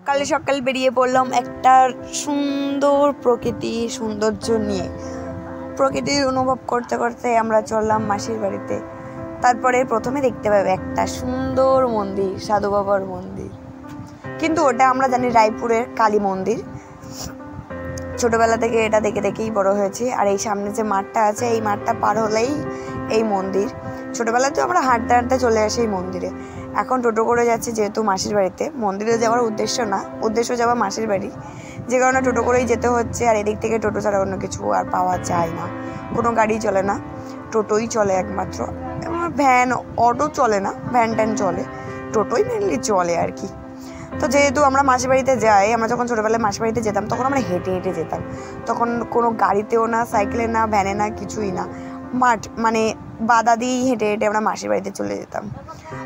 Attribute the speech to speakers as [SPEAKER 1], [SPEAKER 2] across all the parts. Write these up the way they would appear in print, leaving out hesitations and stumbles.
[SPEAKER 1] সকালে সকাল বেরিয়ে পড়লাম একটা সুন্দর প্রকৃতির সৌন্দর্য নিয়ে। প্রকৃতির অনুভব করতে করতে আমরা চললাম মাসির বাড়িতে। তারপরে প্রথমে দেখতে পাবে একটা সুন্দর মন্দির, সাধু বাবার মন্দির, কিন্তু ওটা আমরা জানি রায়পুরের কালী মন্দির। ছোটবেলা থেকে এটা দেখে দেখেই বড় হয়েছে। আর এই সামনে যে মাঠটা আছে, এই মাঠটা পার হলেই এই মন্দির। ছোটবেলায় তো আমরা হাঁটতে হাঁটতে চলে আসি এই মন্দিরে। এখন টোটো করে যাচ্ছি যেহেতু মাসির বাড়িতে। মন্দিরে যাওয়ার উদ্দেশ্য না, উদ্দেশ্য যাওয়া মাসির বাড়ি, যে কারণে টোটো করেই যেতে হচ্ছে। আর এদিক থেকে টোটো ছাড়া অন্য কিছু আর পাওয়া যায় না, কোনো গাড়ি চলে না, টোটোই চলে একমাত্র। ভ্যান অটো চলে না, ভ্যান ট্যান চলে, টোটোই মেনলি চলে আর কি। তো যেহেতু আমরা মাসির বাড়িতে যাই, আমরা যখন ছোটোবেলায় মাসির বাড়িতে যেতাম তখন আমরা হেঁটে হেঁটে যেতাম। তখন কোনো গাড়িতেও না, সাইকেলে না, ভ্যানে না, কিছুই না, মাঠ মানে বাধা দিয়েই হেঁটে হেঁটে আমরা মাসির বাড়িতে চলে যেতাম।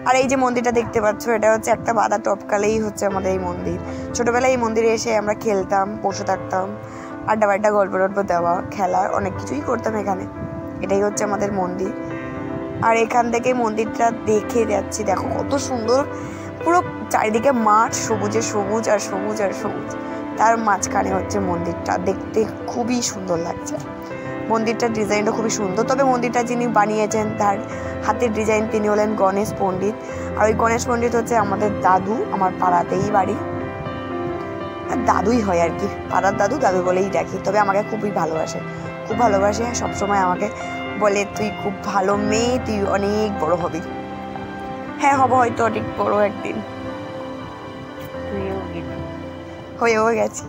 [SPEAKER 1] আর এই যে মন্দিরটা দেখতে পাচ্ছ, এটা হচ্ছে একটা বাধা টপকালেই হচ্ছে আমাদের এই মন্দির। ছোটোবেলায় এই মন্দিরে এসে আমরা খেলতাম, বসে থাকতাম, আড্ডা বাড্ডা, গল্প টল্প দেওয়া, খেলা, অনেক কিছুই করতাম এখানে। এটাই হচ্ছে আমাদের মন্দির। আর এখান থেকে মন্দিরটা দেখে যাচ্ছি, দেখো কত সুন্দর, পুরো চারিদিকে মাঠ, সবুজে সবুজ আর সবুজ আর সবুজ, তার মাঝখানে হচ্ছে মন্দিরটা। দেখতে খুবই সুন্দর লাগছে মন্দিরটার ডিজাইনটা, খুবই সুন্দর। তবে মন্দিরটা যিনি বানিয়েছেন, তার হাতের ডিজাইন, তিনি হলেন গণেশ পণ্ডিত। আর ওই গণেশ পণ্ডিত হচ্ছে আমাদের দাদু, আমার পাড়াতেই বাড়ি, দাদুই হয় আর কি, পাড়ার দাদু, দাদু বলেই ডাকি। তবে আমাকে খুবই ভালোবাসে, খুব ভালোবাসে, সবসময় আমাকে বলে তুই খুব ভালো মেয়ে, তুই অনেক বড় হবি। হ্যাঁ, হবো হয়তো অনেক বড় একদিন, হয়েও গেছি।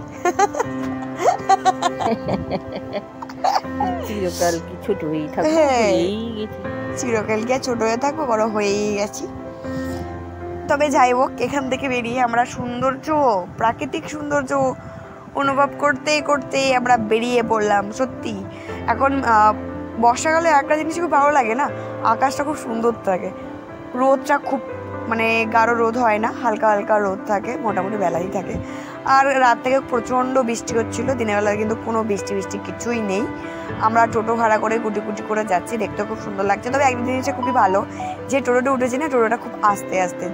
[SPEAKER 2] চিরকাল কি ছোট হয়েই থাকবো?
[SPEAKER 1] চিরকাল কি ছোট হয়ে থাকবো, বড় হয়েই গেছি। তবে যাই হোক, এখান থেকে বেরিয়ে আমরা সৌন্দর্য, প্রাকৃতিক সৌন্দর্য অনুভব করতে করতে আমরা বেরিয়ে পড়লাম। সত্যি এখন বর্ষাকালে একটা জিনিস খুব ভালো লাগে না, আকাশটা খুব সুন্দর থাকে, রোদটা খুব মানে গাঢ় রোদ হয় না, হালকা হালকা রোদ থাকে, মোটামুটি বেলাই থাকে। আর রাত থেকে প্রচণ্ড বৃষ্টি হচ্ছিল, দিনের বেলা কিন্তু কোনো বৃষ্টি কিছুই নেই। আমরা টোটো ভাড়া করে গুটি গুটি করে যাচ্ছি, দেখতে খুব সুন্দর লাগছে। তবে একটা জিনিসটা খুবই ভালো, যে টোটোটা উঠেছি না, টোটোটা খুব আস্তে আস্তে,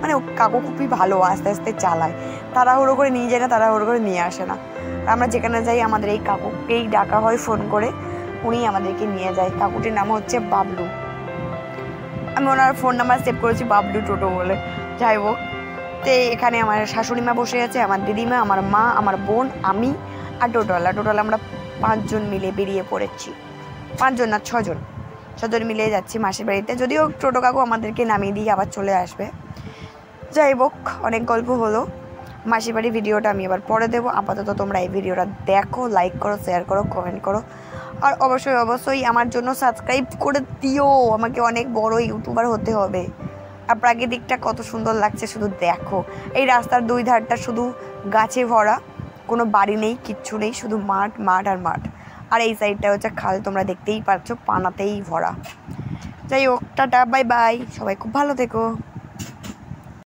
[SPEAKER 1] মানে কাকু খুবই ভালো, আস্তে আস্তে চালায়, তাড়াহুড়ো করে নিয়ে যায় না, তাড়াহুড়ো করে নিয়ে আসে না। আমরা যেখানে যাই আমাদের এই কাকুকেই ডাকা হয় ফোন করে, উনি আমাদেরকে নিয়ে যায়। কাকুটির নাম হচ্ছে বাবলু, আমি ওনার ফোন নাম্বার সেভ করেছি বাবলু টোটো বলে। যাই হোক, তো এখানে আমার শাশুড়ি মা বসে আছে, আমার দিদিমা, আমার মা, আমার বোন, আমি আর টোটোওয়ালা। আমরা 5 জন মিলে বেরিয়ে পড়েছি, 5 জন না 6 জন, 6 জন মিলে যাচ্ছি মাসির বাড়িতে। যদিও টোটো কাকু আমাদেরকে নামিয়ে দিয়ে আবার চলে আসবে। যাই হোক, অনেক গল্প হলো। মাসির বাড়ির ভিডিওটা আমি আবার পরে দেবো। আপাতত তোমরা এই ভিডিওটা দেখো, লাইক করো, শেয়ার করো, কমেন্ট করো, আর অবশ্যই আমার জন্য সাবস্ক্রাইব করে দিও। আমাকে অনেক বড় ইউটিউবার হতে হবে। আর প্রাকৃতিকটা কত সুন্দর লাগছে শুধু দেখো। এই রাস্তার 2 ধারটা শুধু গাছে ভরা, কোনো বাড়ি নেই, কিচ্ছু নেই, শুধু মাঠ মাঠ আর মাঠ। আর এই সাইডটা হচ্ছে খাল, তোমরা দেখতেই পাচ্ছ, পানাতেই ভরা। যাই হোক, টাটা, বাই বাই, সবাই খুব ভালো থেকো।